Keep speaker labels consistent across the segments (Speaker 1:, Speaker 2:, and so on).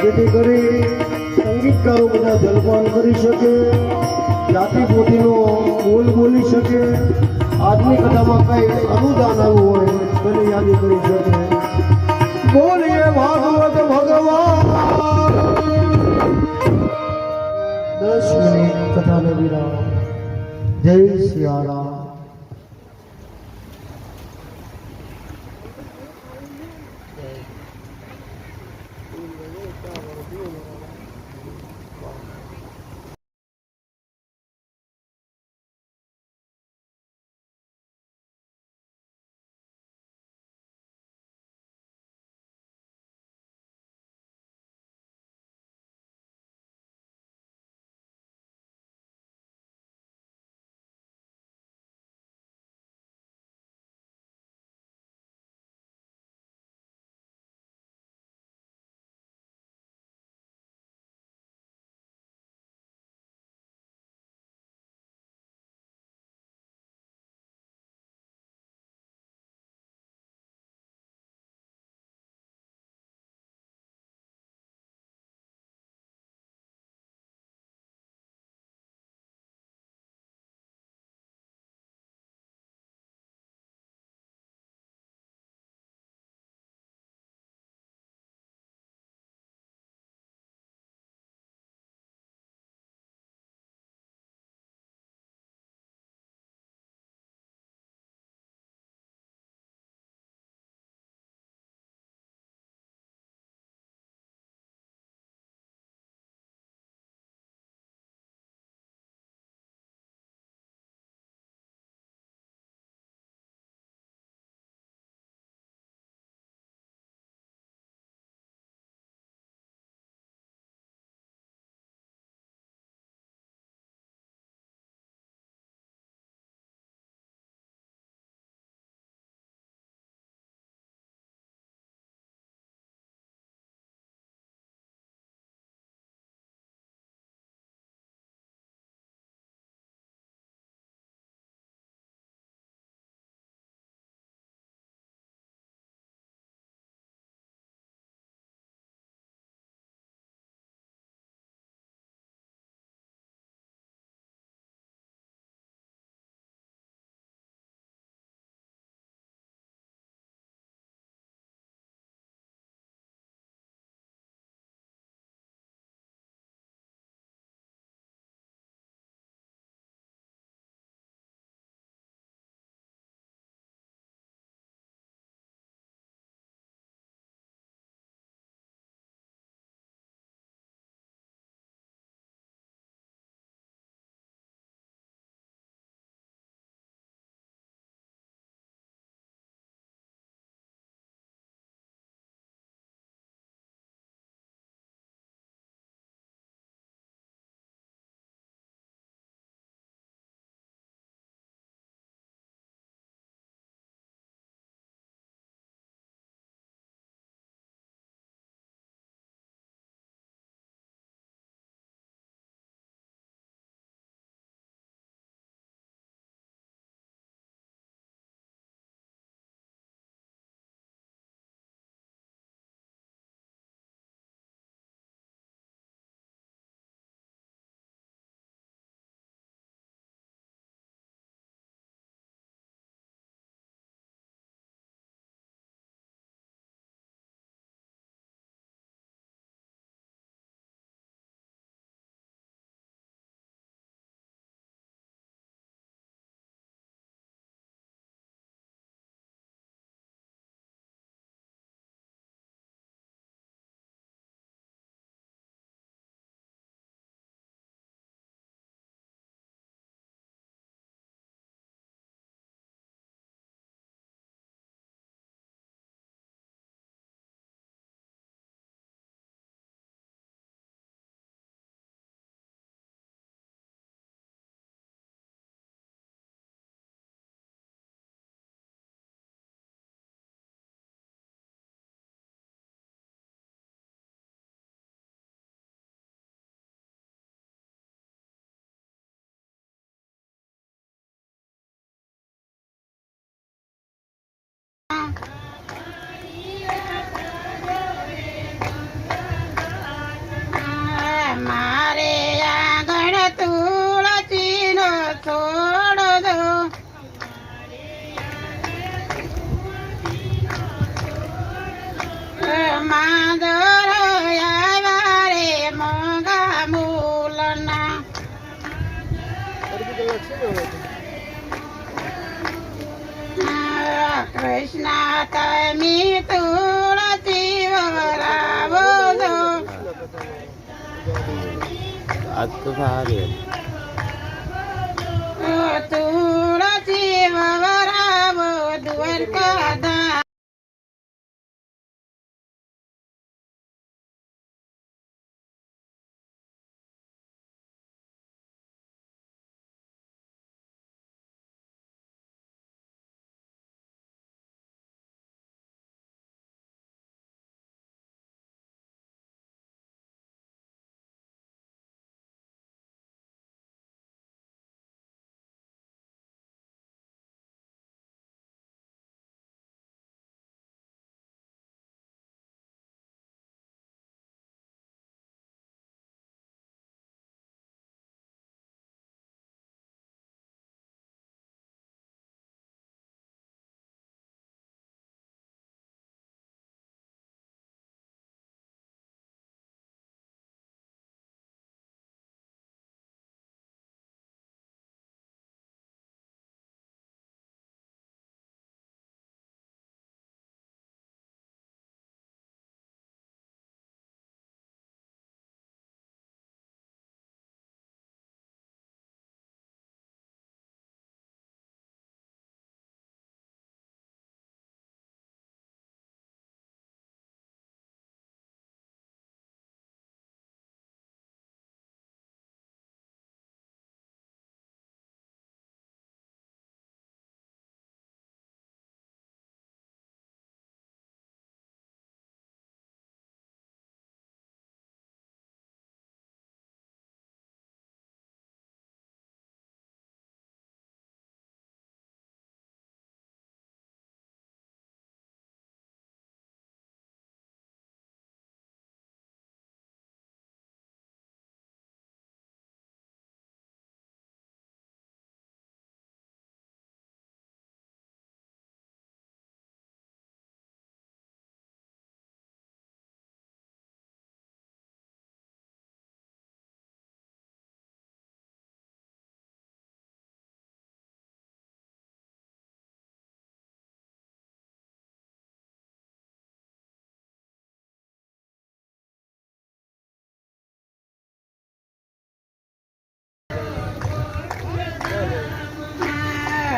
Speaker 1: જેથી કરી સંગીતકારો બધા જલપાન કરી શકે, જાતિ પોતીનો બોલ બોલી શકે, આજની કથામાં કઈ અનુદાન આવ્યું હોય તેને યાદી કરી શકે. બોલીએ ભાગવત ભગવાન. 10 મિનિટ કથાને વિરામ. જય સિયારામ.
Speaker 2: કૃષ્ણ તમે તુલસી વરાવો છો
Speaker 3: આજ તો સારી
Speaker 2: તુલસી વરાવો દ્વારકા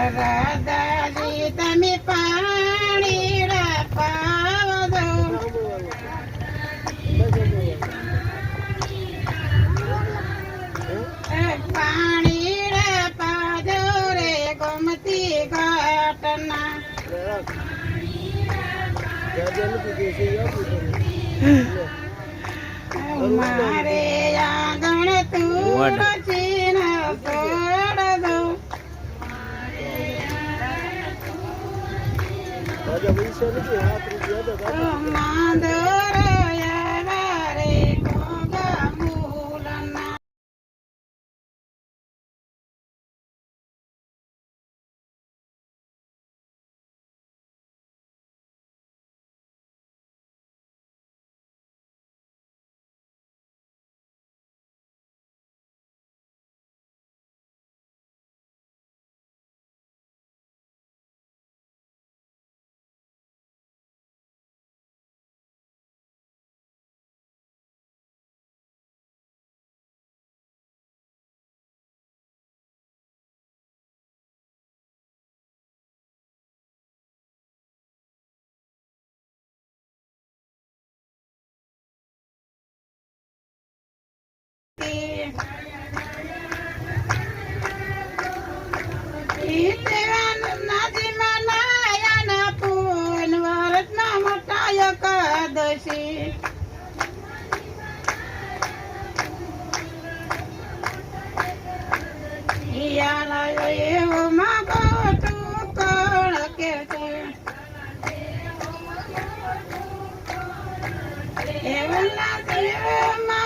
Speaker 2: રાધાજી તમે પાણી પાવો છો પાણી પાજો રે ગોમતી ઘાટના મારે આંગણ તુલસી ના છોડ દો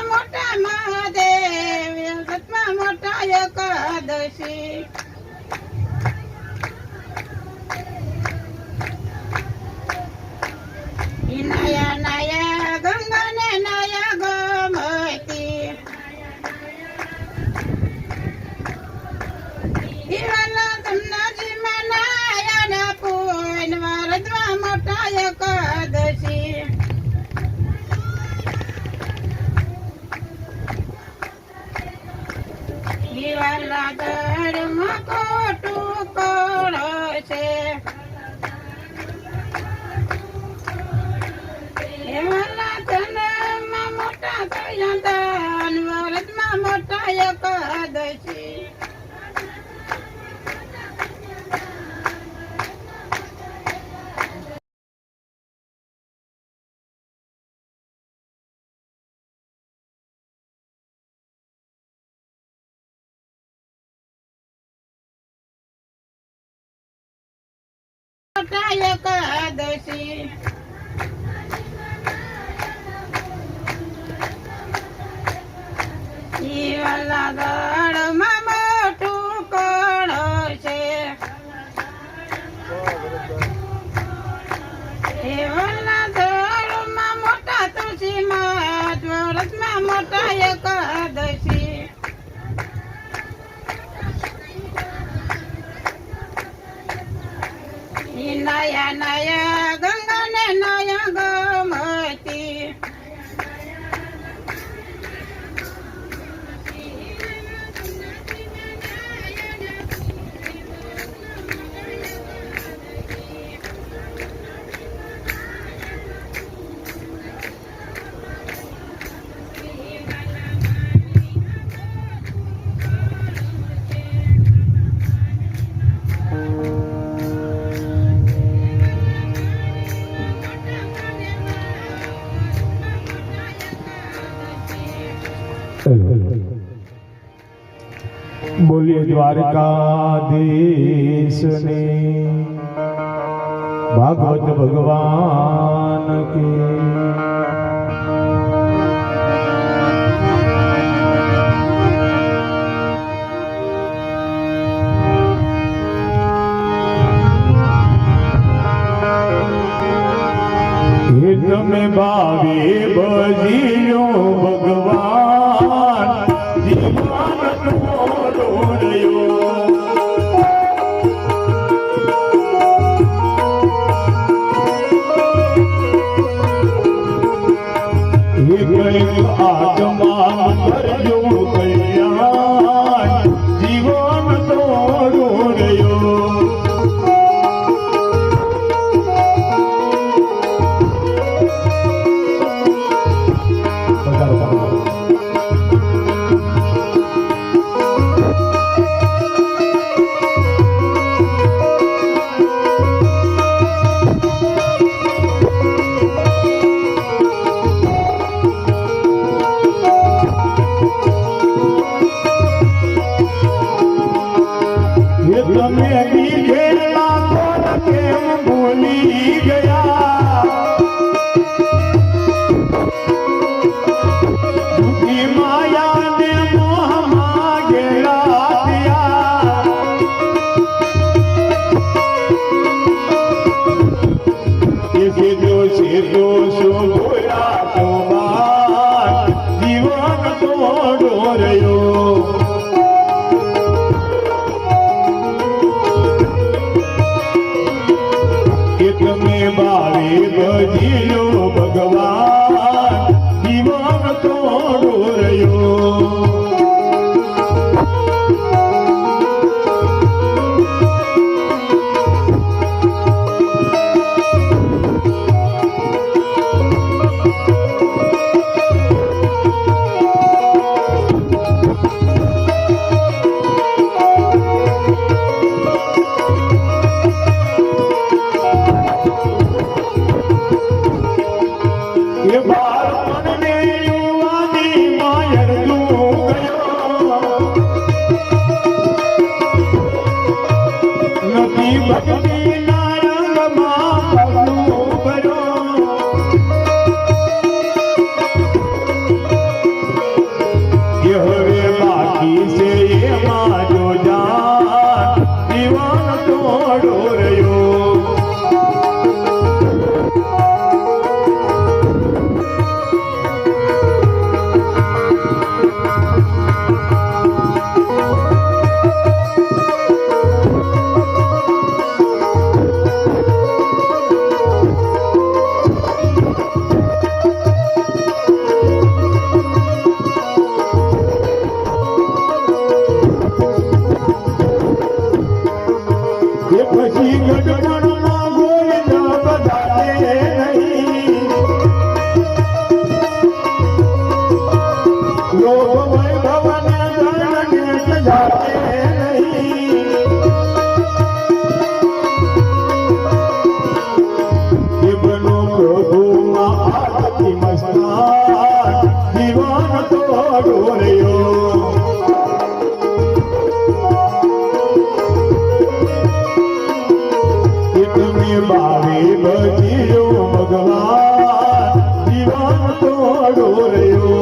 Speaker 2: મોટા મહાદેવ મોટા એકાદશી નયા નયા ગંગા ને નયા ગોમતી જીવાલા દળમાં ખોટું કોણ છે એવાલા જન્મમાં મોટા થયા દાન વરસમાં મોટા એકાદશી મોટા એકાદશી જીવાલા દળમાં મોટું કોણ છે જીવાલા દળમાં મોટા તુલસીમાં વરસમાં મોટા એકાદશી નયા નયા ગંગા ને નયા ગોમતી
Speaker 4: बोलिए द्वारकाधीश ने भागवत भगवान की में भावे बजियो भगवान जीवन तोरो रयो एक आत्मा करजो कल्याण जीवन तोरो रयो भगवान जीवन तोड़ो रयो વૈભવને જાણે જાતે નહીં જીવનો પ્રભુમાં આરતી મસ્તા જીવન તો ડોર્યો તમે બાવી બજીયો ભગવાન જીવન તો ડોર્યો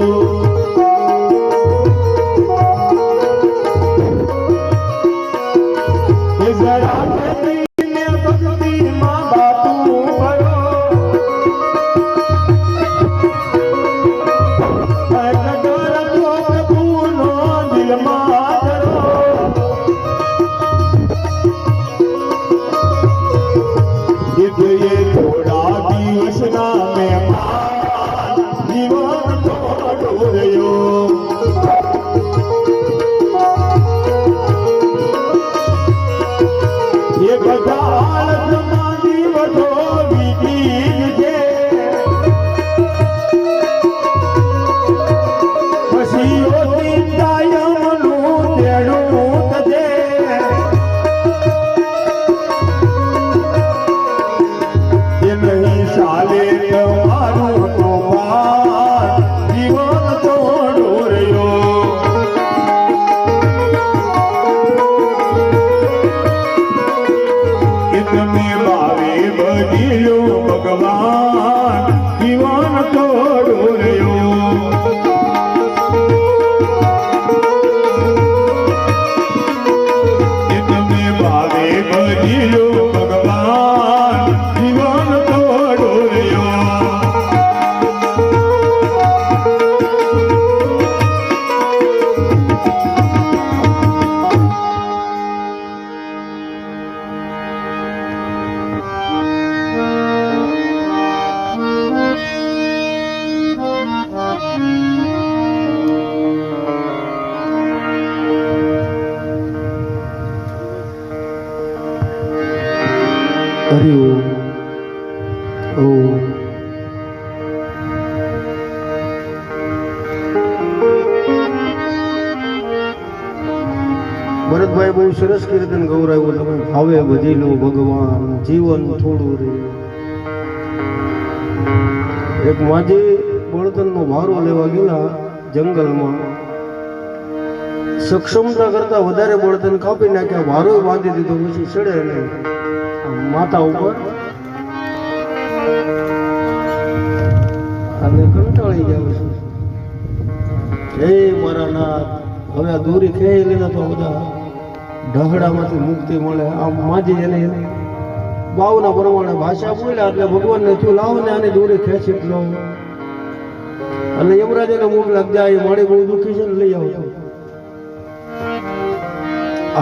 Speaker 4: એ જરા ભક્તિને ભક્તિમાં બાતું ભરો ડર તો પ્રભુનો દિલમાં ધરો ये थोड़ा दिवस ना मेहमान जीवन तो डोर्यो ये बजाल समाधि बधो बीतीन जे पसीओ चिंतायमનું તેડું તજે नहीं साले मारू तो जीवन तो डोर्यो इतने बावे बदलो भगवान जीवन तो डोर्यो इतने बावे बदलो भगवान जीवन तो डोर्यो
Speaker 1: હરિ ઓમ. ભરતભાઈ બહુ સરસ કીર્તન ગૌરાવ્યું. તમે ભાવે બધીલો ભગવાન જીવન થોડું રે. એક માજી બળતણનો ભારો લેવા ગયેલા જંગલમાં. સક્ષમતા કરતા વધારે બળતણ કાપી નાખ્યા, ભારો બાંધી દીધો, પછી ચડે નહીં માતા ઉપર અને કંટાળી જાવ છું. હે મારા નાથ, હવે આ દોરી ખેંચી લે તો બધા ઢગડામાંથી મુક્તિ મળે. આમ માજી એને બાવના પ્રમાણે ભાષા બોલ્યા એટલે ભગવાનને થયું લાવો ને આની દોરી ખેંચી લો. અને યમરાજને મુખ લાગ જાય, મારી બહુ દુઃખી છે ને લઈ આવો.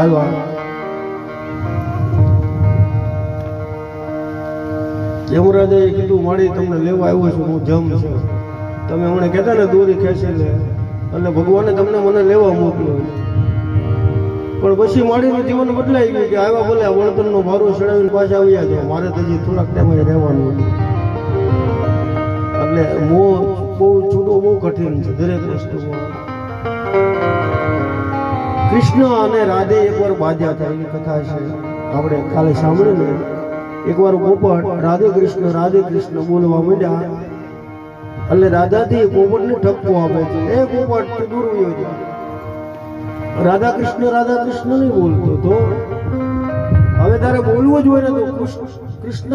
Speaker 1: આવ્યા યમરાજાએ કીધું મારી તમને લેવા આવ્યો છું, હું જમ છું. તમે હમણાં કહેતા ને દોરી ખેંચી લે એટલે ભગવાને તમને મને લેવા મોકલ્યો. પણ પછી મારીનું જીવન બદલાઈ ગયું કે આવ્યા બોલે વળતરનો ભારો ચડાવીને પાછા આવ્યા છે. મારે તો હજી થોડાક ટાઈમ રહેવાનું એટલે મોહ બહુ છૂટો બહુ કઠિન છે દરેક વસ્તુમાં. કૃષ્ણ અને રાધે એકવાર બાધ્યા હતા, એની કથા છે આપણે કાલે સાંભળીને. એકવાર પોપટ રાધે કૃષ્ણ બોલવા માંડ્યા એટલે રાધાથી પોપટને ઠપકો આપે છે, એ પોપટ તું દૂર વયો જા. રાધા કૃષ્ણ નહીં બોલતો. તો હવે તારે બોલવું જ હોય ને તો કૃષ્ણ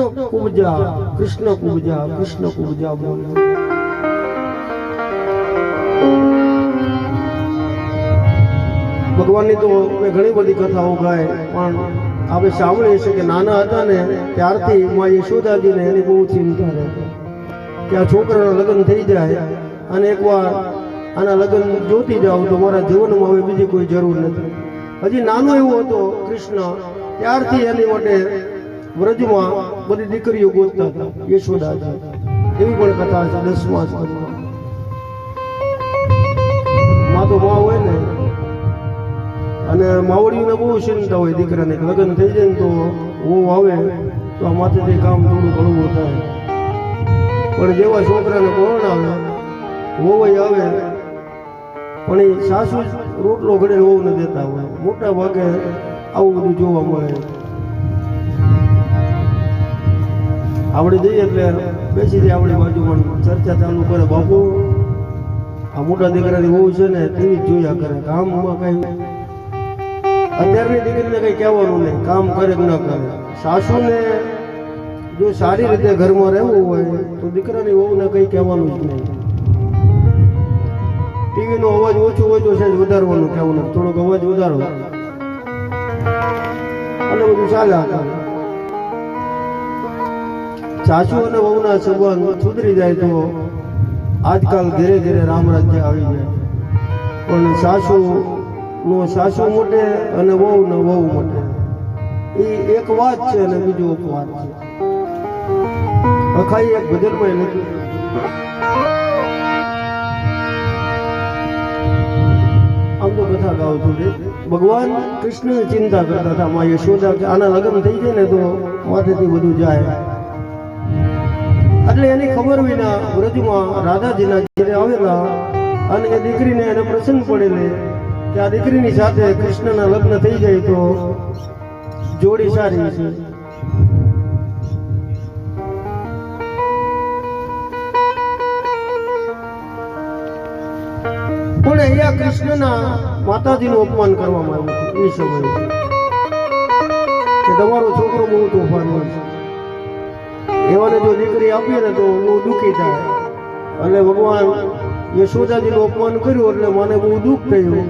Speaker 1: કુબજા બોલ. ભગવાનની તો મેં ઘણી બધી કથાઓ ગાય, પણ આપણે સાંભળીએ છીએ કે નાના હતા ને ત્યારથી માં યશોદાજીને એની બહુ ચિંતા રહેતી કે આ છોકરાના લગ્ન થઈ જાય અને એકવાર આના લગ્ન જોતી જાવ તો મારા જીવનમાં હવે બીજી કોઈ જરૂર નથી. હજી નાનો એવો હતો કૃષ્ણ, ત્યારથી એની માટે વ્રજમાં બધી દીકરીઓ ગોતતા હતા યશોદાજી. એવી પણ કથા છે 10મા સ્કંદમાં. માં તો માં હોય ને, અને માવડીઓને બહુ ચિંતા હોય દીકરાને, લગ્ન થઈ જાય ને તો વહુ આવે તો આ માથેથી કામ થોડું ઘણું થાય. પણ જેવા છોકરાને પરણાવે વહુ આવે પણ એ સાસુ જ રોટલો ઘડે વહુને દેતા હોય. મોટા ભાગે આવું બધું જોવા મળે. આપણે જઈએ એટલે બેસી જાય આપણી બાજુમાં ચર્ચા ચાલુ કરે, બાપુ આ મોટા દીકરાની વહુ છે ને ટીવી જોયા કરે, કામમાં કઈ અત્યારની દીકરીને કઈ કહેવાનું નહીં, કામ કરે કે ન કરે. સાસુને જો સારી રીતે ઘરમાં રહેવું હોય તો દીકરાની વહુને કઈ કહેવાનું જ નહીં. ટીવીનો અવાજ ઓછો હોય તો સાહેબ વધારવાનું કહેવાનું, થોડોક અવાજ વધારો અને બધું ચાલ્યા કરે. સાસુ અને વહુના સંબંધ સુધરી જાય તો આજકાલ ધીરે ધીરે રામ રાજ્ય આવી જાય. પણ સાસુ મોટે અને વહુ મોટે એ એક વાત છે અને બીજું અપવાદ છે. અખાઈ એક ભજનમાં લખ્યું, આમ તો કથા ગાવ છું, ભગવાન કૃષ્ણની ચિંતા કરતા હતા માં યશોદા કે આના લગ્ન થઈ જાય ને તો માથેથી બધું જાય. એટલે એની ખબર વિના વ્રજમાં રાધાજીના ઘરે આવેલા અને એ દીકરીને એને પ્રસન્ન પડેલી કે આ દીકરીની સાથે કૃષ્ણના લગ્ન થઈ જાય તો જોડી સારી છે. પણ અહીંયા કૃષ્ણના માતાજીનું અપમાન કરવામાં આવ્યું એ સમયે કે તમારો છોકરો બહુ તોફાન છે, એવાને જો દીકરી આપીએ ને તો બહુ દુઃખી થાય. એટલે ભગવાન યશોદાજીનું અપમાન કર્યું એટલે મને બહુ દુઃખ થયું.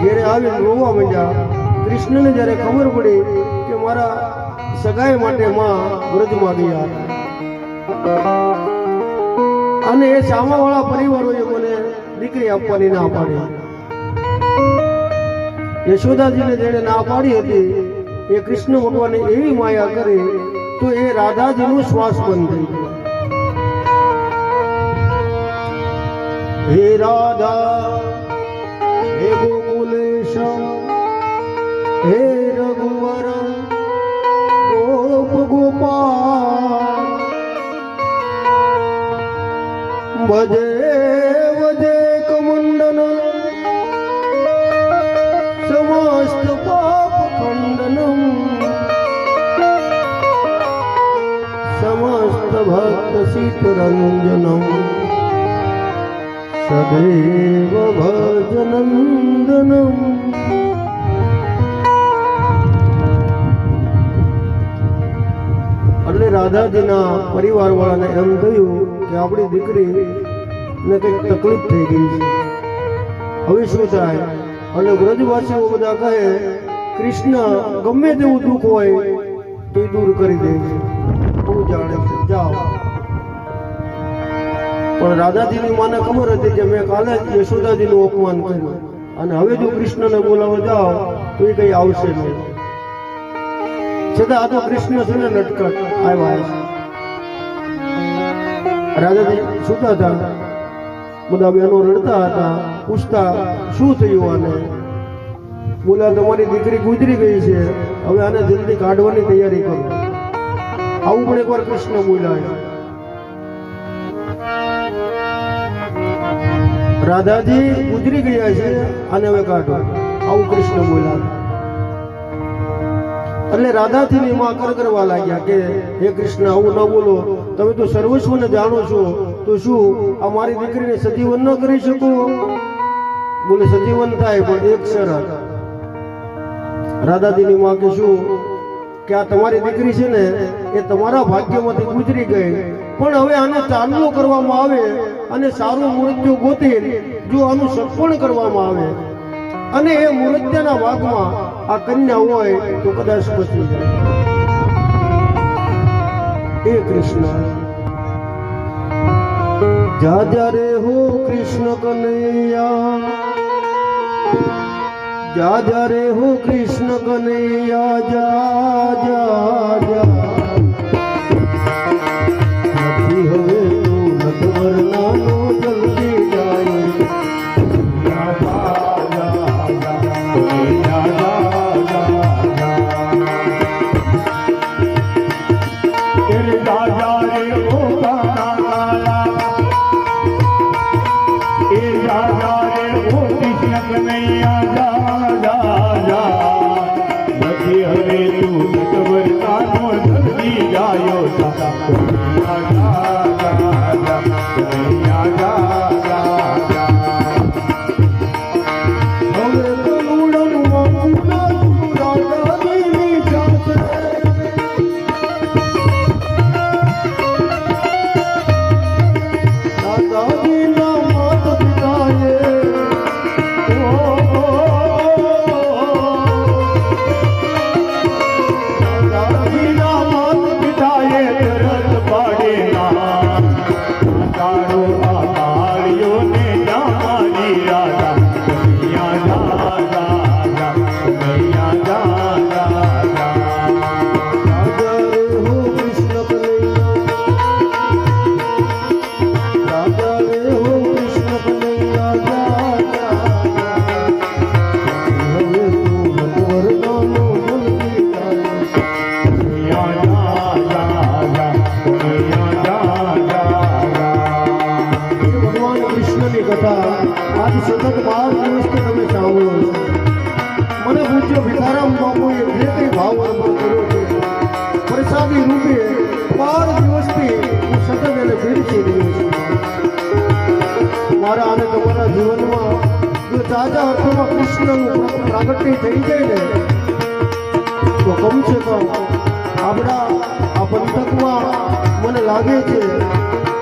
Speaker 1: ઘેરે આવીને રોવા માંડ્યા. કૃષ્ણને જ્યારે ખબર પડી કે મારા સગાઈ માટે માં વ્રજમાં ગયા અને એ સામાવાળા પરિવારોએ મને દીકરી આપવાની ના પાડી. યશોદાજીને જેને ના પાડી હતી એ કૃષ્ણ ભગવાને એવી માયા કરી તો એ રાધાજીનું શ્વાસ બંધ થઈ ગયો. હે રાધા હે ગોકુલેશ હે રઘુવર ગોપ ગોપાલ ભજે ભજે કમંડન સમસ્ત પાપ ખંડનમ समस्त भक्त सीतरंजनम सदैव भजनंदनम. એટલે રાધાજીના પરિવાર વાળાને એમ થયું કે આપણી દીકરી ને કઈક તકલીફ થઈ ગઈ છે, હવે શું થાય? અને વ્રજવાસીઓ બધા કહે કૃષ્ણ ગમે તેવું દુઃખ હોય તો દૂર કરી દે છે, તું જાણે છે, જાઓ. પણ રાધાજીની માને ખબર હતી કે મેં કાલે જ યશોદાજીનું અપમાન કર્યું અને હવે જો કૃષ્ણને બોલાવવા જાઓ તો એ કઈ આવશે નહીં. છતાં આ તો કૃષ્ણ છે ને નટકટ આવ્યા છે. રાધાજી સુતા હતા, બધા બહેનો રડતા હતા, પૂછતા શું થયું આને? બોલ્યા તમારી દીકરી ગુજરી ગઈ છે, હવે આને જલ્દી કાઢવાની તૈયારી કરો. આવું પણ એકવાર કૃષ્ણ બોલ્યા. રાધાજી ગુજરી ગયા છે અને હવે કાઢો, આવું કૃષ્ણ બોલ્યા. એટલે રાધાજીની માં કરગરવા લાગ્યા કે હે કૃષ્ણ આવું ન બોલો, તમે તો સર્વસ્વને જાણો છો, તો શું આ મારી દીકરીને સજીવન ન કરી શકો? બોલે સજીવન થાય પણ એક શરત. રાધાજીની માં કે શું? કે આ તમારી દીકરી છે ને એ તમારા ભાગ્યમાંથી ગુજરી ગઈ, પણ હવે આને ચાંદલો કરવામાં આવે અને સારું મૃત્યુ ગોતી જો આનું સપણ કરવામાં આવે અને એ મૃત્યુના ભાગમાં આ કન્યા હોય તો કદાચ બચી જાય. એ કૃષ્ણ જા જા રે હો કૃષ્ણ કનૈયા, જા જા રે હો કૃષ્ણ કનૈયા, જા જા જા. નથી હવે તું નથી મરનાનો જલ્દી જાય.
Speaker 4: રાજા રે કનૈયા જા જા જા નથી હવે તું નટવર નાનો જલ્દી જાયો જા કનૈયા જા જા જા કનૈયા જા જા જા
Speaker 1: હવે તો ઉડનમાં ઉડાડું રાજાની સાથે દાદાજીના માત પિતાએ
Speaker 4: દાદાજીના માત પિતાએ તરત પાડેલા તારો આ કાળિયોને જામાની રાજા કનૈયા જા જા જા કનૈયા જા જા જા
Speaker 1: રાજા રે હો કૃષ્ણ કનૈયા રાજા રે હો કૃષ્ણ કનૈયા જા જા હવે તું વરદાનો જલ્દી ભગવાન કૃષ્ણની કથા આજ સતત 12 દિવસથી તમે સાંભળો છો. મને પૂજ્ય ભીખારામ બાપુએ જે કંઈ ભાવ અર્પણ કર્યો છે પ્રસાદી રૂપે 12 દિવસથી હું સતત એને પીરસી રહ્યો છું. મારા અને તમારા જીવનમાં જો સાચા અર્થમાં કૃષ્ણનું પ્રાગટ્ય થઈ જાય ને તો કમસે કમ આપણા આ પંથકમાં મને લાગે છે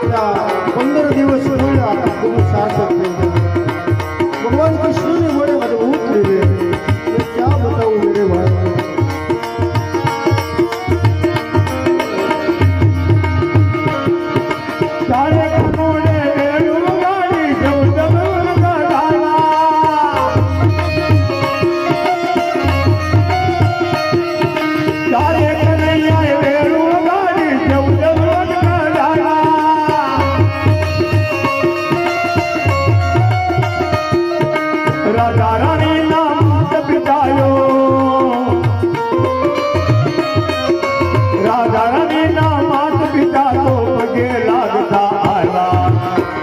Speaker 1: કે આ 15 દિવસ પહેલા બધું સાર્થક થઈ જાય. ભગવાન કૃષ્ણને મળે અદભુત રીતે મેં ક્યાં બતાવું મેરે ભાઈ.
Speaker 4: તારે કનોડે વેણુ ગાડી જવદમન ગાડા તારે કનૈયા વેણુ ગાડી જવદમન ગાડા રાજા રાણી ના માત પિતાયો રાજા રાણી ના માત પિતા તો પગે લાગતા આવ્યા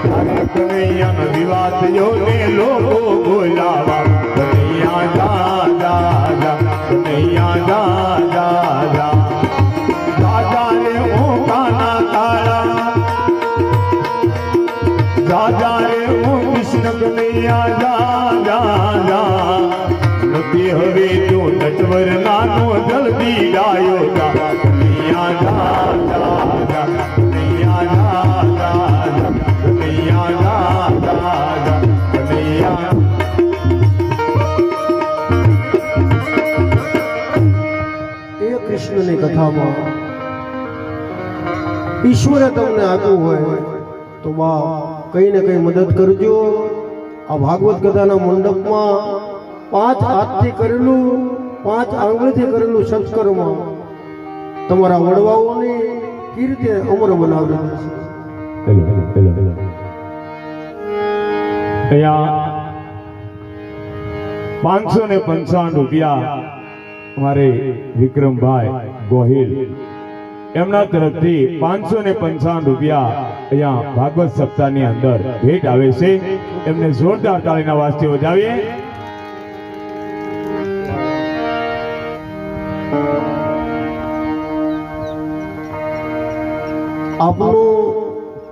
Speaker 4: તારે કનૈયા વિવાદીઓને લોકો બોલાવા કનૈયા જા જા જા કનૈયા જા જા જા રાજા રે હું કાના કાળા રાજા રે હું કૃષ્ણ કનૈયા જા જા જા નથી હવે તું નટવર નાનો જલ્દી ગાયો જા કનૈયા જા જા જા કનૈયા જા જા જા કનૈયા જા જા જા કનૈયા
Speaker 1: એ કૃષ્ણની કથામાં ઈશ્વરે તમને આપ્યું હોય તો બા કઈ ને કઈ મદદ કરજો. આ ભાગવત કથાના મંડપમાં 5 હાથથી કરેલું 5 આંગળીથી કરેલું સત્કર્મ તમારા વડવાઓની કીર્તિ અમર બનાવી દેશે.
Speaker 4: અહીંયા 555 રૂપિયા અમારે વિક્રમભાઈ ગોહિલ એમના તરફથી 555 રૂપિયા અહીંયા ભાગવત સપ્તાહની અંદર ભેટ આવે છે. એમને જોરદાર તાળીના વાજથી વધાવીએ.
Speaker 1: આપણું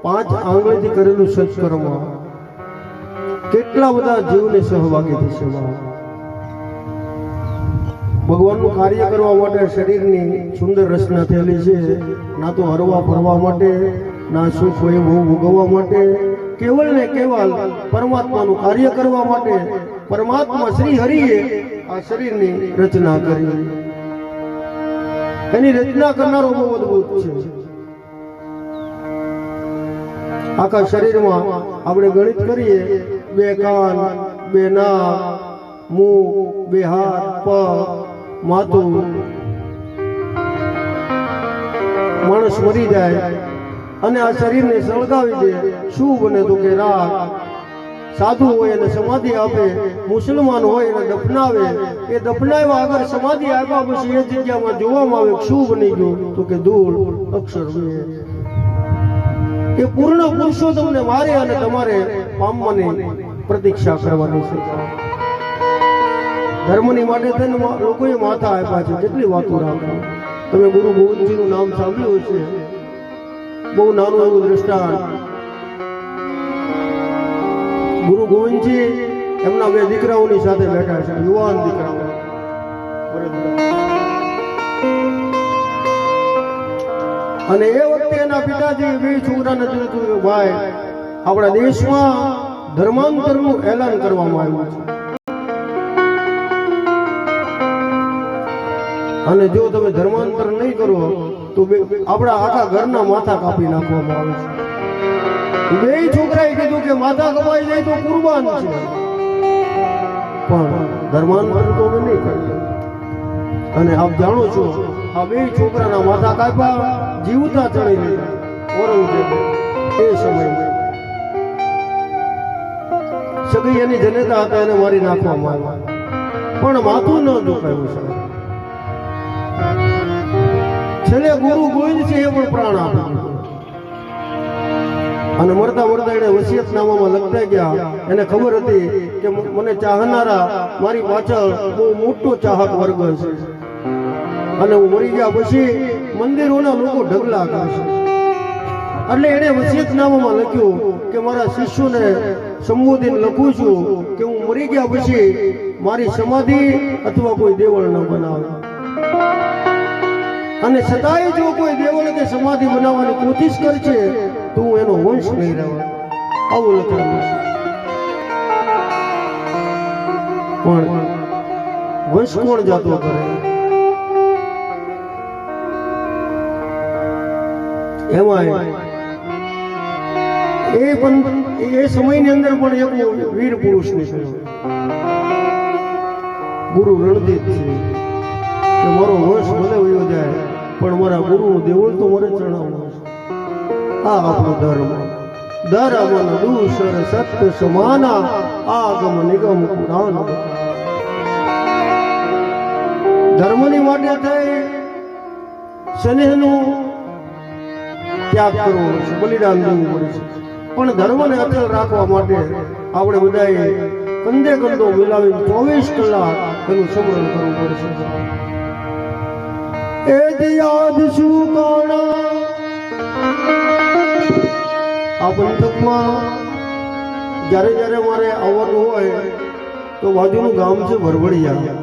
Speaker 1: 5 આંગળીથી કરેલું સત્કર્મ કેટલા બધા જીવને સહભાગી થશે. ભગવાનનું કાર્ય કરવા માટે શરીરની સુંદર રચના થયેલી છે. ના તો હરવા ફરવા માટે, ના સુખ વૈભવ ભોગવવા માટે, કેવળ ને કેવલ પરમાત્માનું કાર્ય કરવા માટે પરમાત્મા શ્રી હરિએ આ શરીરની રચના કરી. એની રચના કરનારો બહુ અદભુત છે. આખા શરીરમાં આપણે ગણિત કરીએ 2 કાન, 2 નાક, મુખ, 2 હાથ, પગ, માથું. માણસ મરી જાય અને આ શરીરને સળગાવી દે, શું બને તો કે રાખ. સાધુ હોય એને સમાધિ આપે, મુસલમાન હોય એને દફનાવે. એ દફનાવ્યા આગળ સમાધિ આપ્યા પછી એ જગ્યામાં જોવામાં આવે શું બની ગયું તો કે ધૂળ અક્ષર બને. એ પૂર્ણ પુરુષોત્તમને મારે અને તમારે પામવાની પ્રતીક્ષા કરવાની છે. ધર્મની માટે થઈને લોકોએ માથા આપ્યા છે. કેટલી વાતો રાખો. તમે ગુરુ ગોવિંદજીનું નામ સાંભળ્યું છે. બહુ નાનું એવું દ્રષ્ટાંત. ગુરુ ગોવિંદજી એમના બે દીકરાઓની સાથે બેઠા છે, યુવાન દીકરાઓ. અને એ વખતે એના પિતાજી બે છોકરાને કીધું કે ભાઈ, આપણા દેશમાં ધર્માંતરનું એલાન કરવામાં આવ્યું છે, અને જો તમે ધર્માંતર નહીં કરો તો આપણા આખા ઘરના માથા કાપી નાખવામાં આવે છે. બે છોકરાએ કીધું કે માથા કપાઈ જાય તો કુરબાન છે, પણ ધર્માંતર તો અમે નહીં કરીએ. અને આપ જાણો છો, આ બે છોકરાના માથા કાપ્યા, જીવતા ચડી લીધા ઔરંગઝેબ એ સમયમાં. સગી એની જનેતા હતા, એને મારી નાખવામાં આવ્યા, પણ માથું ન ઝુકાયું છે. છેલ્લે ગુરુ ગોવિંદસિંહે પણ પ્રાણ આપ્યા, અને મરતા મરતા એને વસિયતનામામાં લખતા ગયા. એને ખબર હતી કે મને ચાહનારા મારી પાછળ બહુ મોટો ચાહક વર્ગ છે, અને હું મરી ગયા પછી મંદિરોના લોકો ઢગલા કરશે. એટલે એને વસિયતનામામાં લખ્યું કે મારા શિષ્યોને સંબોધીને લખું છું કે હું મરી ગયા પછી મારી સમાધિ અથવા કોઈ દેવળ ન બનાવે, અને છતાંય જો કોઈ દેવળ કે સમાધિ બનાવવાની કોશિશ કરશે તો હું એનો વંશ નહીં રહેવા. આવું લખેલું છે. પણ વંશ કોણ જાતો કરે? એમાં એ સમયની અંદર પણ એક વીર પુરુષ નીકળ્યો, ગુરુ રણજીત છે, કે મારો વંશ ભલે વયો જાય પણ મારા ગુરુનું દેવળ તો મારે ચણાવવું છે. આ આપણો ધર્મ. ધર્મ દૂષર સત્ય સમાના આગમ નિગમ પુરાણ. ધર્મની માટે થઈ સ્નેહનું ત્યાગ કરવો છે, બલિદાન દેવું પડે છે. પણ ધર્મને અચલ રાખવા માટે આપણે બધાએ કંધે કંધો મિલાવી 24 કલાક એનું સ્મરણ કરવું પડશે. એ યાદ શું કોણા આ પંથકમાં જ્યારે જ્યારે મારે આવવાનું હોય તો બાજુનું ગામ છે ભરવડિયા,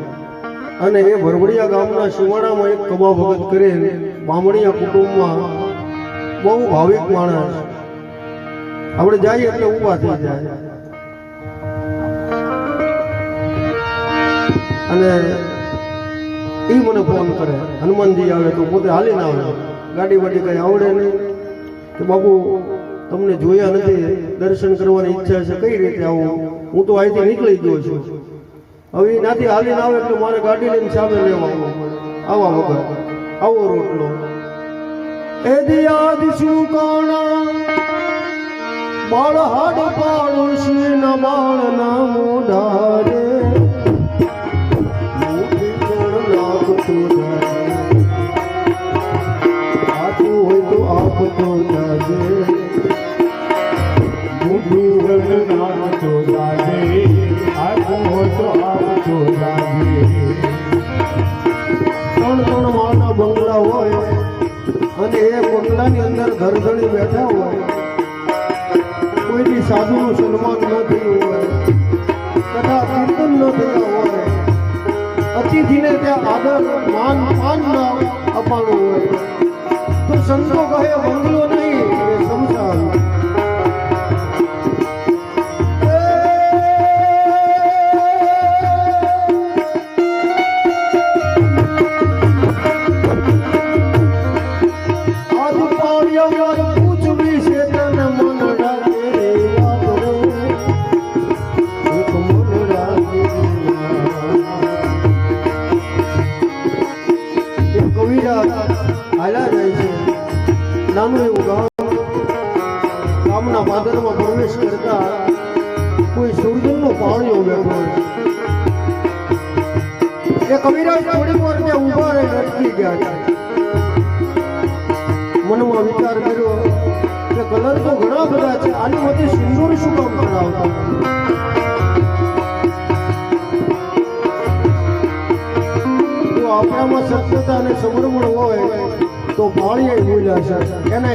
Speaker 1: અને એ ભરવડિયા ગામના શિવાડામાં એક કબા ભગત કરે, બામણીયા કુટુંબમાં બહુ ભાવિક માણસ. આપણે જઈએ એટલે ઊભા થઈ જાય, અને એ મને ફોન કરે, હનુમાનજી આવે તો પોતે હાલીને આવે, ગાડી વાડી કઈ આવડે નહીં, કે બાપુ તમને જોયા નથી, દર્શન કરવાની ઈચ્છા છે, કઈ રીતે આવું? હું તો અહીંથી નીકળી ગયો છું. હવે નાથી હાલીને આવે એટલે મારે ગાડી લઈને સામે લેવા આવા વગર આવો રોટલો. એ યાદ શું કોણા બાળ હાડ પાડોશી ના બાળ ના મોઢા રે, આતું હોય તો આપતો જાજે,
Speaker 4: નાખતો જાજે, આતું હોય તો આપતો જાજે.
Speaker 1: 3 માળના બંગલા હોય, અને એ બંગલાની અંદર ઘરધણી બેઠા હોય, કોઈની સાધુનું સન્માન ન થયું હોય, કદાચ કીર્તન ન થયા હોય, અતિથિને ત્યાં આદર માન પાન ન અપાણું હોય, તો સંતો કહે બંગલો નહીં એ સંસાર. નાનું એવું ગામના પાદરમાં પ્રવેશ કરતા કોઈ સુરજનનો પાળિયો બેઠો હોય. એ કવિરાજ થોડી વાર ત્યાં ઊભા રહીને અટકી ગયા. મનમાં વિચાર કર્યો કે કલર તો ઘણા બધા છે, આની માંથી સિંદૂર શું કામ કરાવતા? આપણામાં સત્યતા અને સમર્પણ હોય તો પાણીએ ભૂલ્યા છે એને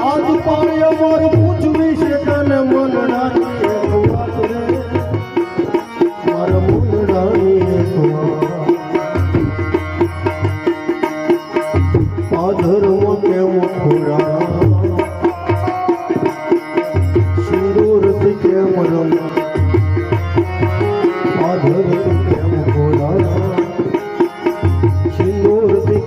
Speaker 1: આજ પાણી અમારું પૂછવી છે તને મન રાખી એક વાત રે મારા મુંડાની એક વાત ધર્મ કેમ ખોડા સિંદૂરથી કેમ રમ આ ધરતી કેમ ખોડા સિંદૂરથી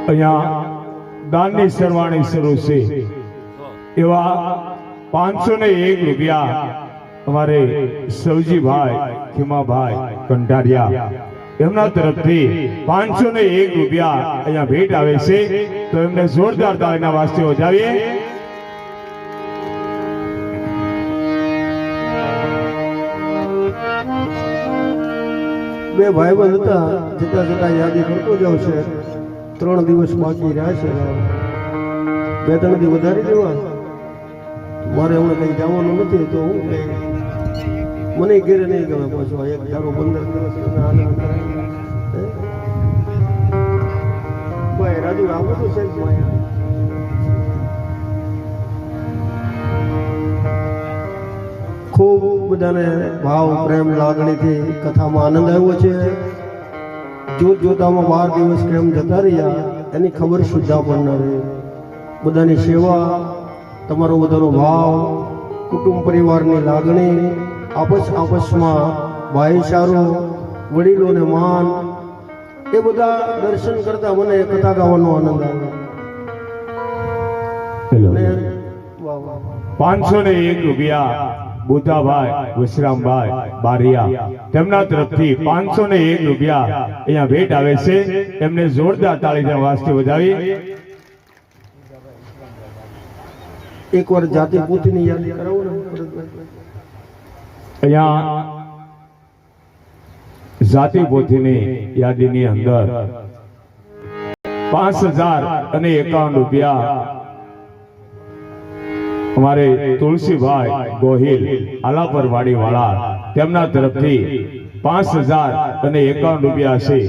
Speaker 4: અહીંયા દાનની સરવાણી શરૂ છે એવા 501 રૂપિયા અમારે સવજીભાઈ ખીમાભાઈ કંટારિયા એમના તરફથી 501 રૂપિયા અહીંયા ભેટ આવે છે તો એમને જોરદાર તાળીના વાસ્તે વધાવીએ.
Speaker 1: બે ભાઈબંધ હતા જતા જતા યાદી કરતો જાવ છે 3 દિવસ બાકી રહ્યા છે 2-3 દી વધારી દેવા મારે હમણાં કંઈ જવાનું નથી તો હું કંઈ મને ઘેરે નહીં ગમે પાછું એક ધારો 15 દિવસ ભાઈ રાજુ આવું તો સાહેબ ખૂબ બધાને ભાવ પ્રેમ લાગણીથી કથામાં આનંદ આવ્યો છે. જોત જોતામાં 12 દિવસ કેમ જતા રહ્યા એની ખબર સુદ્ધા પણ ન રહી. બધાની સેવા, તમારો બધાનો ભાવ, કુટુંબ પરિવારની લાગણી, આપસમાં ભાઈચારો, વડીલોને માન, એ બધા દર્શન કરતા મને કથા ગાવાનો આનંદ આવ્યો.
Speaker 4: 501 રૂપિયા બુધાભાઈ વિશ્રામભાઈ બારિયા તેમના તરફથી 501 રૂપિયા અહીંયા ભેટ આવે છે. એમને જોરદાર તાળીના વાસ્તે વધાવી.
Speaker 1: એકવાર જાતિ પોતીની યાદી કરાવો ને.
Speaker 4: અહીંયા જાતિ પોથીની યાદીની અંદર 5051 રૂપિયા અમારે તુલસીભાઈ ગોહિલ આલાપરવાડી વાળા તેમના તરફથી 5051 રૂપિયા છે.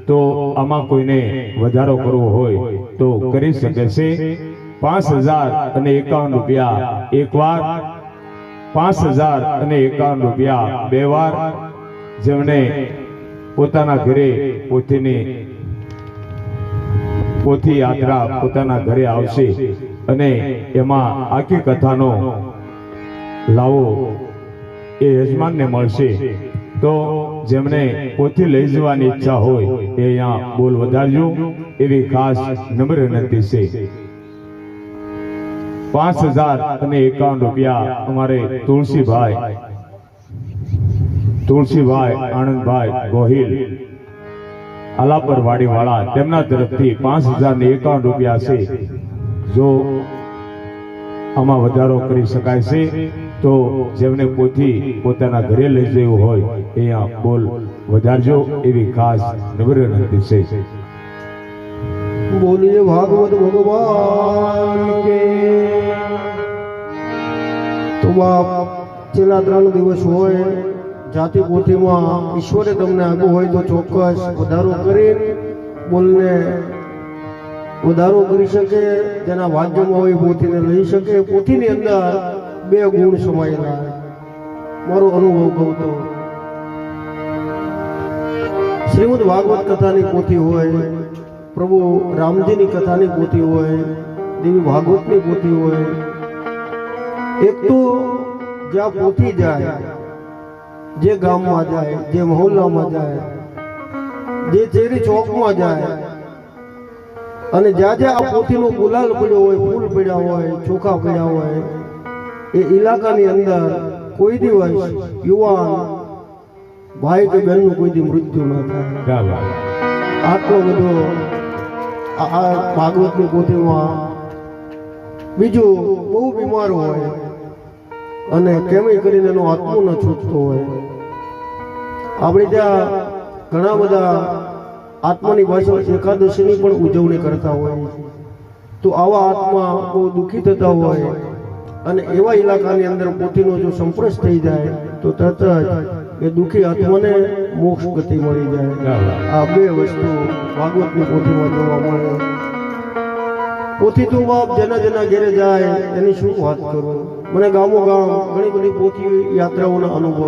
Speaker 4: તો આમાં કોઈને વધારો કરવો હોય તો કરી શકે છે. 5051 રૂપિયા એક વાર, 5051 રૂપિયા બે વાર. જેમને પોતાના ઘરે પોથી યાત્રા પોતાના ઘરે આવશે અને એમાં આખી કથાનો લાવો એ યજમાનને મળશે. તો જેમને પોથી લઈ જવાની ઈચ્છા હોય એ અહીંયા બોલ વધારજો એવી ખાસ નમ્ર વિનંતી છે. 5051 રૂપિયા અમારે તુલસીભાઈ આનંદભાઈ ગોહિલ આલાપરવાડી વાળા તેમના તરફથી 5051 રૂપિયા છે. જો આમાં વધારો કરી શકાય છે તો જેમને પોથી પોતાના ઘરે લઈ જવું હોય અહીંયા બોલ વધારજો એવી ખાસ નમ્ર વિનંતી છે.
Speaker 1: બોલીએ ભાગવત ભગવાન કે. તો બાપ છેલ્લા 3 દિવસ હોય જાતિ પોથીમાં ઈશ્વરે તમને આપ્યું હોય તો ચોક્કસ વધારો કરી બોલને વધારો કરી શકે. જેના ભાગ્યમાં હોય પોથીને લઈ શકે. પોથીની અંદર 2 ગુણ સમાયેલા મારો અનુભવ કહું તો શ્રીમદ ભાગવત કથાની પોથી હોય, પ્રભુ રામજીની કથાની પોથી હોય, દેવી ભાગવતની પોથી હોય. એક તો જ્યાં પોથી જાય, જે ગામમાં જાય, જે મહોલ્લામાં જાય, જે ચેરી ચોકમાં જાય અને જ્યાં જ્યાં આ પોથીનો ગુલાલ પડ્યો હોય, ફૂલ પડ્યા હોય, ચોખા પડ્યા હોય, એ ઇલાકાની અંદર કોઈ દિવસ યુવાન ભાઈ કે બહેનનું કોઈ દી મૃત્યુ ન થાય. આટલો બધો આ ભાગવતની પોથીમાં. બીજું બહુ બીમાર હોય અને કેમ કરીને એનો આત્મો ન છૂટતો હોય. આપણે ત્યાં ઘણા બધા આત્માની ભાષા એકાદશીની પણ ઉજવણી કરતા હોય છે. તો આવા આત્મા બહુ દુઃખી થતા હોય અને એવા ઇલાકાની અંદર પોતીનો જો સંપર્ક થઈ જાય તો તરત જ એ દુઃખી આત્માને મોક્ષ ગતિ મળી જાય. આ બે વસ્તુ ભાગવતની પોથીમાં જોવા મળે. પોથી તો બાપ જેના જેના ઘેરે જાય એની શું વાત કરું. મને ગામો ગામ ઘણી બધી પોથી યાત્રાઓના અનુભવ.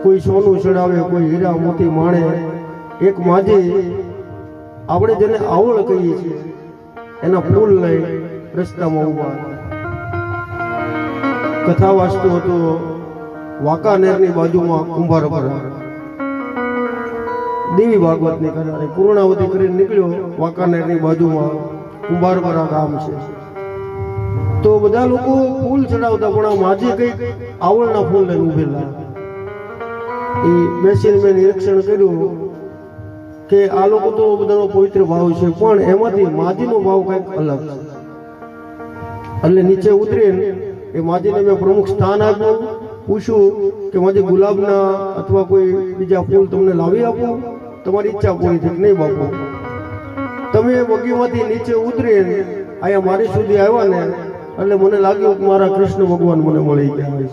Speaker 1: કોઈ સોનું ચડાવે, કોઈ હીરા મોતી માણે. એક માજી આપણે જેને આવળ કહીએ છીએ એના ફૂલ લઈ રસ્તામાં ઉભા. કથા વાંચતો હતો. વાંકાનેરની બાજુમાં કુંભારપરા દેવી ભાગવતની કથા પૂર્ણાવતી કરીને નીકળ્યો. વાંકાનેરની બાજુમાં કુંભારપરા ગામ છે. તો બધા લોકો ફૂલ ચડાવતા પણ આ માજી કઈક આવળના ફૂલ લઈને ઉભેલા. એ બેસીને મેં નિરીક્ષણ કર્યું કે આ લોકો તો બધાનો પવિત્ર ભાવ છે પણ એમાંથી માજીનો ભાવ કંઈક અલગ છે. એટલે નીચે ઉતરીને એ માજીને મેં પ્રમુખ સ્થાન આપ્યું. પૂછ્યું કે માજી ગુલાબના અથવા કોઈ બીજા ફૂલ તમને લાવી આપું, તમારી ઈચ્છા પૂરી થઈ. નહીં બાપુ, તમે બગીમાંથી નીચે ઉતરીને અહીંયા મારી સુધી આવ્યા ને એટલે મને લાગ્યું કે મારા કૃષ્ણ ભગવાન મને મળી ગયા છે.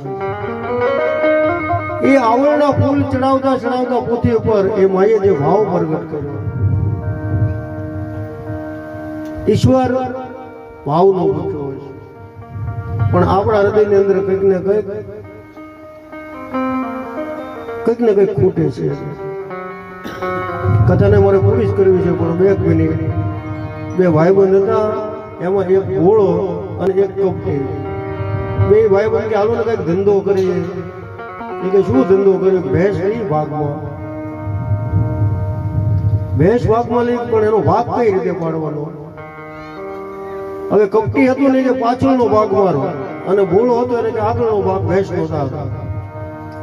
Speaker 1: એ આવળના ફૂલ ચડાવતા ચડાવતા પોથી ઉપર એ માએ જે ભાવ પ્રગટ કર્યો. ઈશ્વર ભાવનો ભૂખ્યો હોય છે પણ આપણા હૃદયની અંદર કંઈક ને કંઈક ખૂટે છે. કથાને મારે પૂરી જ કરવી છે પણ 2 મિનિટ. 2 ભાઈબંધ હતા, એમાં એક ભોળો અને એક કપટી. 2 ભાઈબંધ કે હાલો ને કંઈક ધંધો કરીએ. એ કે શું ધંધો કર્યો? ભેંસ લઈ ભાગમાં. ભેંસ ભાગમાં લઈ પણ એનો ભાગ કઈ રીતે પાડવાનો? હવે કપટી હતું ને કે પાછળનો ભાગ મારો અને ભોળો હતો એને કે આગળનો ભાગ ભેંસનો થાય.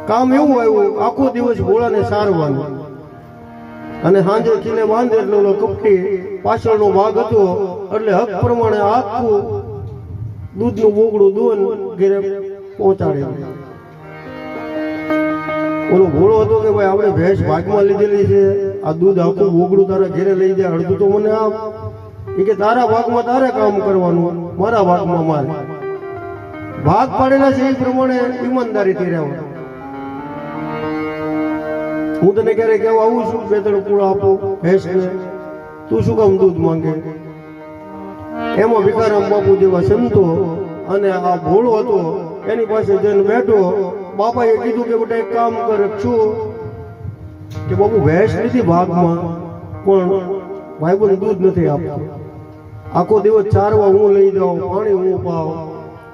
Speaker 1: કામ એવું આવ્યું, આખો દિવસ ભોળાને સારવાનું અને સાંજે કિલે બાંધે એટલે ઓલો કપટી પાછળનો ભાગ હતો એટલે હક પ્રમાણે આખું દૂધનું બોગડું દોન ઘેરે પહોંચાડે. ઓલો ભોળો હતો કે ભાઈ આપણે ભેંસ ભાગમાં લીધેલી છે, આ દૂધ આખું બોગડું તારા ઘેરે લઈ જાય, અડધું તો મને આપ. એ કે તારા ભાગમાં તારે કામ કરવાનું, મારા ભાગમાં મારે. ભાગ પાડેલા છે એ પ્રમાણે ઈમાનદારીથી રહેવાનું. હું તને ક્યારેક કહેવા આવું છું 2-3 પૂળા આપો ભેંસને, તું શું કામ દૂધ માંગે? એમાં ભિખારામ બાપુ જેવા સંતો અને આ ભોળો હતો એની પાસે જઈને બેઠો. બાપાએ કીધું કે બેટા એક કામ કર. શું? કે બાપુ ભેંસ લીધી ભાગમાં પણ ભાઈબંધ દૂધ નથી આપતો. આખો દિવસ ચારવા હું લઈ જાઉં, પાણી હું પાવ,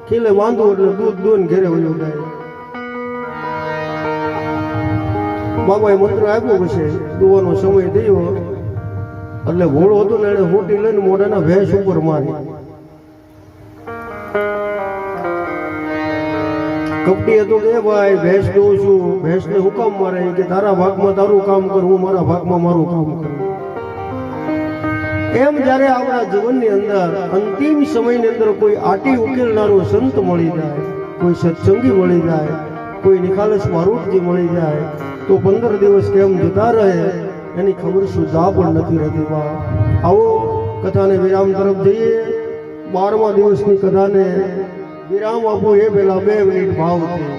Speaker 1: ખીલે બાંધું એટલે દૂધ દોન ઘેરે વયું જાય. બાબાએ મંત્ર આપ્યો પછી દુવાનો સમય થયો એટલે ભોળો હતો ને એને હોટી લઈને મોઢાના ભેંસ ઉપર મારી. કપટી હતો કે ભાઈ ભેંસ દઉં છું, ભેંસને હું કામ મારે? કે તારા ભાગમાં તારું કામ કર, હું મારા ભાગમાં મારું કામ કરું. એમ જ્યારે આપણા જીવનની અંદર અંતિમ સમયની અંદર કોઈ આટી ઉકેલનારો સંત મળી જાય, કોઈ સત્સંગી મળી જાય, કોઈ નિખાલસ મારુતજી મળી જાય તો 15 દિવસ કેમ જતા રહે એની ખબર સુદ્ધા પણ નથી રહેતી. આવો કથાને વિરામ તરફ જઈએ. 12મા દિવસની કથાને વિરામ આપો એ પહેલા 2 મિનિટ ભાવથી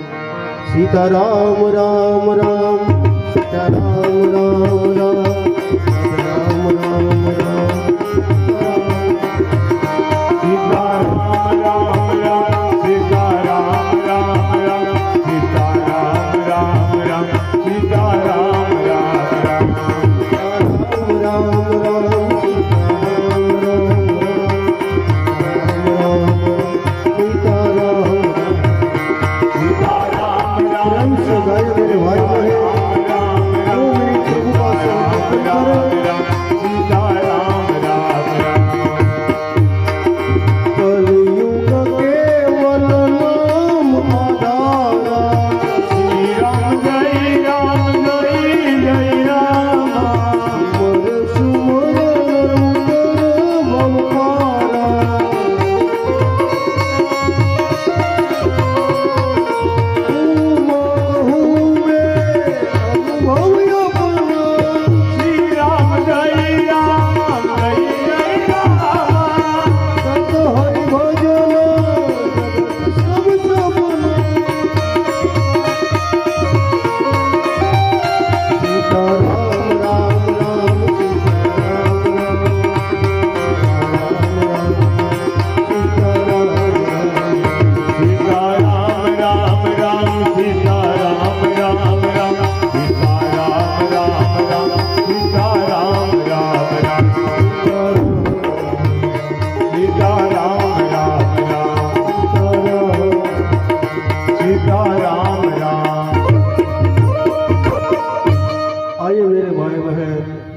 Speaker 1: સીતારામ રામ રામ, સીતારામ રામ રામ, રામ રામ રામ,
Speaker 4: સીતારામ રામ રામ, સીતારામ રામ રામ, સીતારામ રામ રામ, સીતારામ રામ રામ,
Speaker 1: રામ રામ રામ,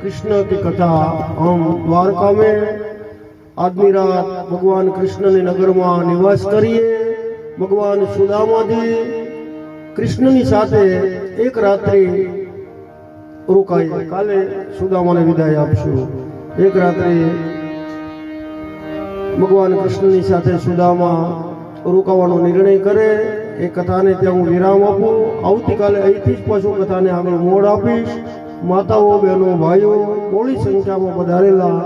Speaker 1: कृष्ण की कथा हम द्वारका में आदमी रात भगवान कृष्ण ने नगर में निवास करिए। भगवान सुदामा जी कृष्ण ની સાથે એક રાત્રિ રોકાય। કાલે સુદામાને વિદાય આપશું। એક રાત્રે ભગવાન કૃષ્ણની સાથે સુદામા રોકાવાનો નિર્ણય કરે। એ કથાને ત્યાં હું વિરામ આપું। આવતીકાલે અહીંથી જ પાછું કથાને આગળ મોડ આપીશ। માતાઓ, બહેનો, ભાઈઓ, મોટી સંખ્યામાં પધારેલા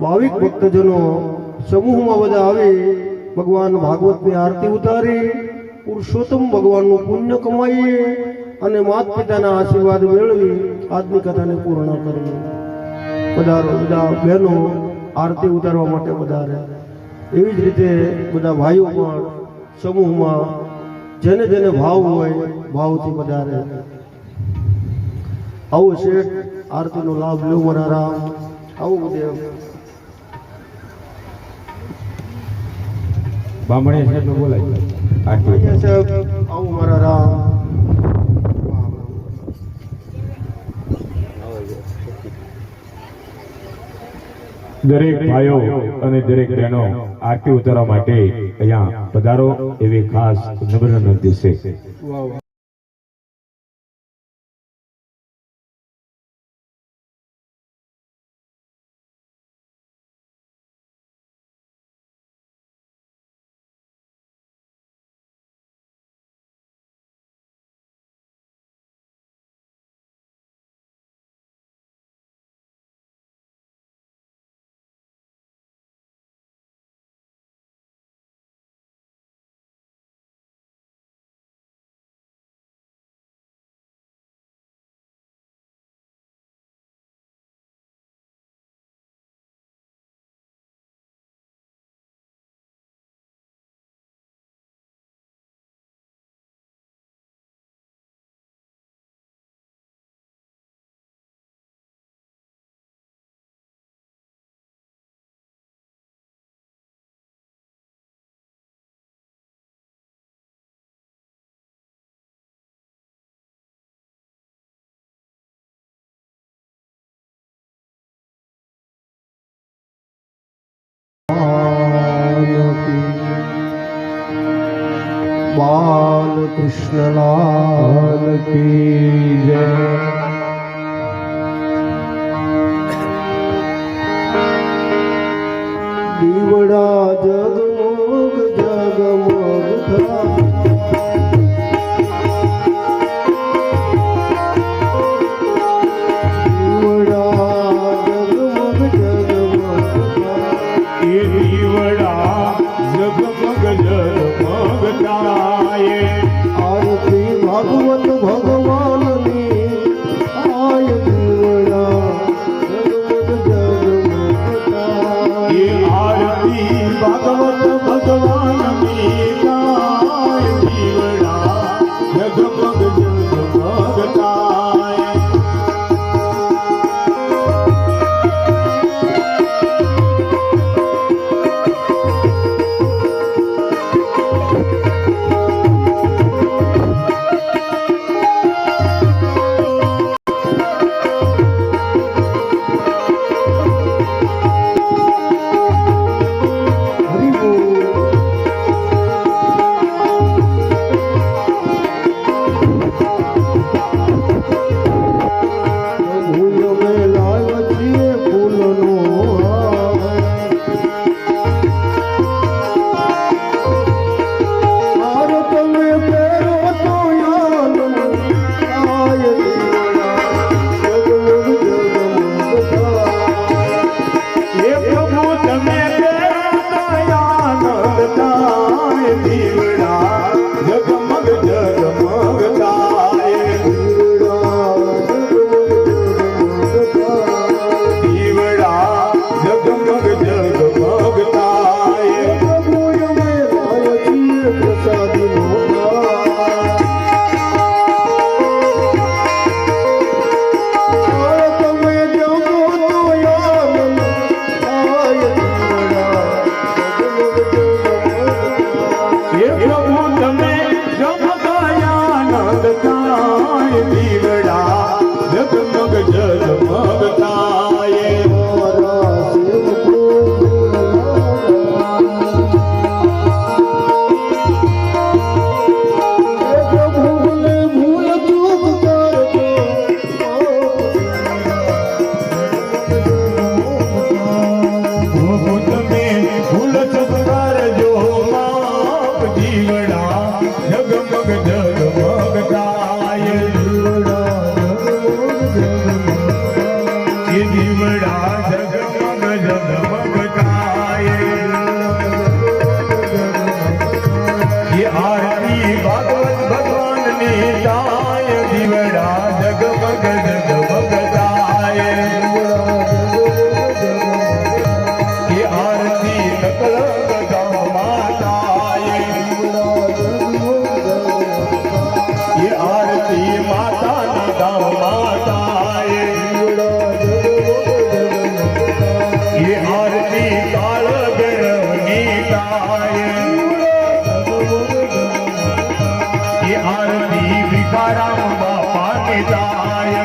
Speaker 1: ભાવિક ભક્તજનો સમૂહમાં બધા આવી ભગવાન ભાગવતની આરતી ઉતારી પુરુષોત્તમ ભગવાનનું પુણ્ય કમાઈએ અને માત પિતાના આશીર્વાદ મેળવી આજની કથાને પૂર્ણ કરીએ। પધારો બધા બહેનો આરતી ઉતારવા માટે પધારે। એવી જ રીતે બધા ભાઈઓ પણ સમૂહમાં જેને જેને ભાવ હોય ભાવથી પધારે। આવો શેઠ આરતીનો લાભ લો મારા રામ। આવું બધે
Speaker 4: બામણીયા સાહેબને બોલાય
Speaker 1: અહીંયા સાહેબ આવું મારા રામ।
Speaker 4: દરેક ભાઈઓ અને દરેક બહેનો આરતી ઉતારવા માટે અહીંયા પધારો એવી ખાસ નમ્ર વિનંતી છે।
Speaker 1: વાહ વાહ। बाल कृष्ण लाल की जय। दीवड़ा जगमग जगमग था। दीवड़ा जगमग जगमग था।
Speaker 4: એ દીવડા જગમગ જગમગ થાય।
Speaker 1: आरती भागवत भगवान ने आय दीवड़ा जगमग जगमग था।
Speaker 4: એ આરતી ભાગવત ભગવાનની ગાય। દીવડા જગમગ જગમગ થાય। દીવડા જગમગ જગમગ થાય એ આરતી નકલંગ ગામમાં થાય એ આરતી માતાના ગામમાં થાય એ આરતી કાળ ભૈરવની થાય એ આરતી ભિખારામ બાપાની થાય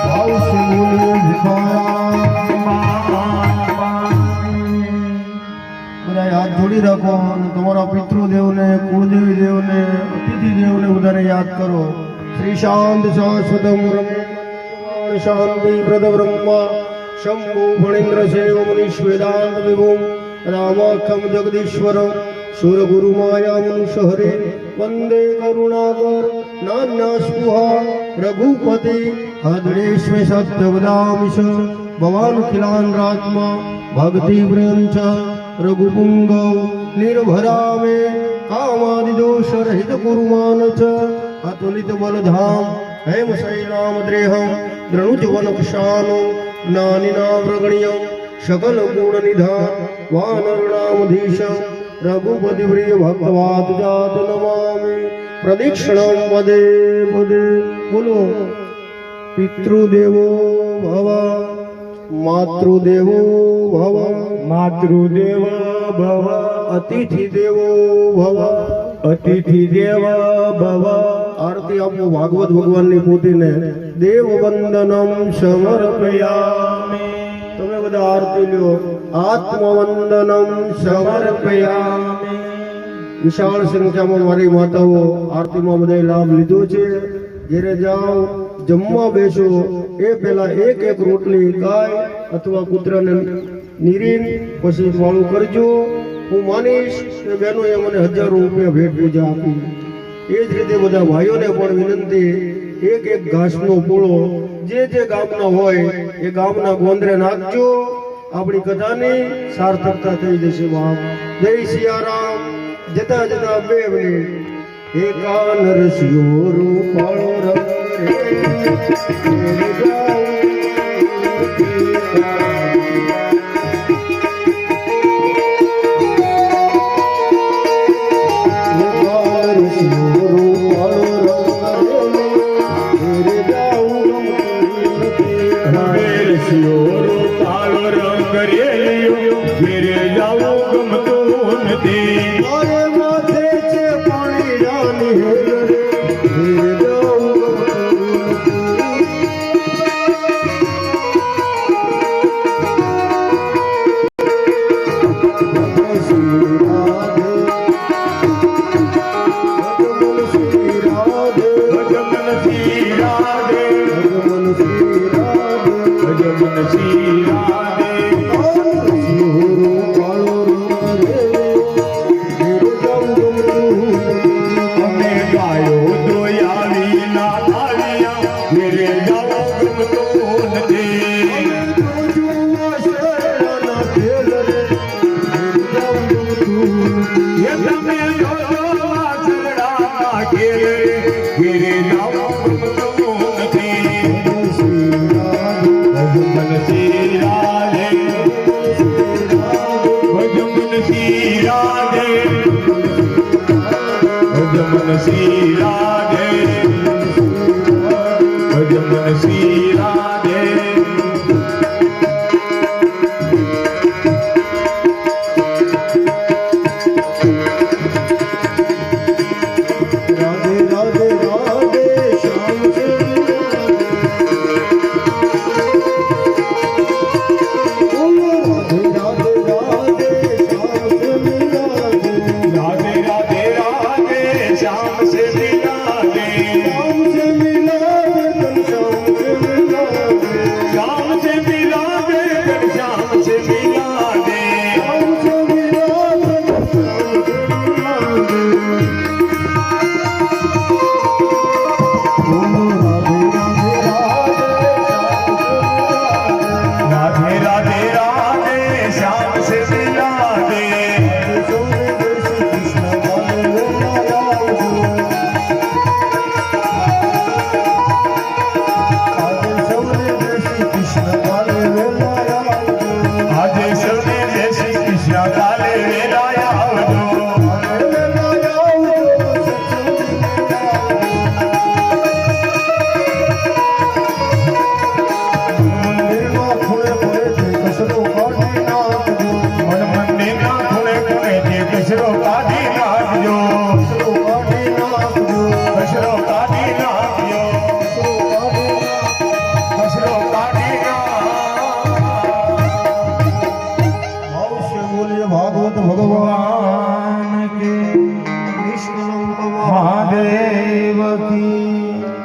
Speaker 1: ભાવ સે બોલે ભિખારા બધા હાથ જોડી રાખો અને તમારા પિતૃદેવને કુળદેવી દેવને અતિથિ દેવને બધાને યાદ કરો શ્રી શાંત શાશ્વતમ રમેણ શાંતિ પ્રદ બ્રહ્મા શંભુ ફણેન્દ્ર શૈવ મુનિષ વેદાંત વિભુમ રામાખમ જગદીશ્વરમ સુર ગુરુ માયા મનુષ્ય હરે વંદે કરુણાકર નાન્યા સ્પુહા રઘુપતિ હદરેશ્વે સત્ય વદામિશ ભવાન ખિલાન રાત્મા ભક્તિ પ્રેમ ચ રઘુપુંગવ નિર્ભરામે કામાદિ દોષ રહિત કુર્માન ચ અતુલિત બલધામ હેમ શૈલામ દ્રેહમ દ્રણુજ વનક્ષાનો જ્ઞાનિનાવ્રગણ્યમ શકલ ગુણ નિધાન વાનરણામધીશમ રઘુપતિ પ્રિય ભક્તવાદ જાત નમામિ પ્રદક્ષિણમ પદે પદે બોલો પિતૃદેવો ભવ માતૃદેવો ભવ
Speaker 4: માતૃદેવ ભવ
Speaker 1: અતિથિ દેવો ભવ
Speaker 4: અતિથિ દેવ ભવ
Speaker 1: આરતી આપો ભાગવત ભગવાનની પોતીને દેવ વંદનમ સમર્પયામિ તમે બધા આરતી લ્યો આત્મવંદનમ સમર્પયામિ વિશાળ સંખ્યામાં મારી માતાઓ આરતીમાં બધાએ લાભ લીધો છે ઘેરે જાઓ જમવા બેસો એ પહેલા એક એક રોટલી ગાય અથવા કૂતરાને નીરીન પછી વાળું કરજો હું માનીશ કે બહેનોએ મને હજારો રૂપિયા ભેટ પૂજા આપી એ જ રીતે બધા ભાઈઓને પણ વિનંતી એક એક ઘાસનો પૂળો જે ગામના હોય એ ગામના ગોંદરે નાખજો આપણી કથાની સાર્થકતા થઈ જશે બાપ જય સિયારામ જતા જતા 2 મિનિટ એકા નરસિંહો રૂપાળો રંગ મારે માથે છે પાણી રાની હેલ રે જાઉં
Speaker 4: શ્રી રાધે ભજન શ્રી રાધે
Speaker 1: રાધે રાધે રાધે શ્યામ બોલો રાધે રાધે રાધે શ્યામ
Speaker 4: રાધે રાધે રાધે શ્યામ से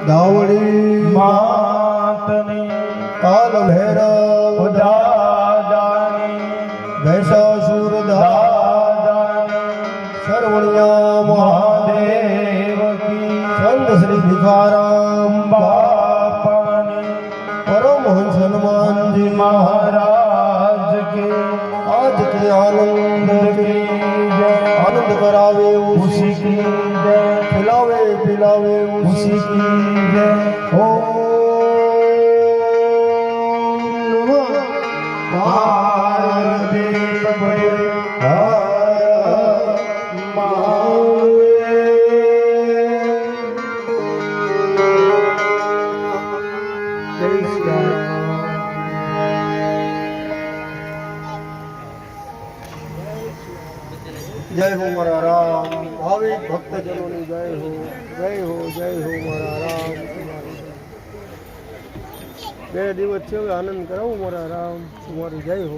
Speaker 1: દાવડી
Speaker 4: માતની
Speaker 1: કાલ ભૈરવ
Speaker 4: દાદાની
Speaker 1: ભૈસાસુર
Speaker 4: દાદાની
Speaker 1: સરવણિયા
Speaker 4: મહાદેવ કી
Speaker 1: સંત શ્રી ભિખારામ
Speaker 4: બાપાની
Speaker 1: परमहंस हनुमान जी
Speaker 4: महाराज के
Speaker 1: आज के आनंद
Speaker 4: की जय
Speaker 1: आनंद करावे
Speaker 4: उसी की जय
Speaker 1: खिलावे पिलावे
Speaker 4: उसी की जय
Speaker 1: ओम नमः
Speaker 4: पार्वती पते
Speaker 1: जय हो मारा राम भाविक भक्तजनों ने जय हो मारा राम બે દિવસ થયો આનંદ કરાવું મારા રામ તમારી જય હો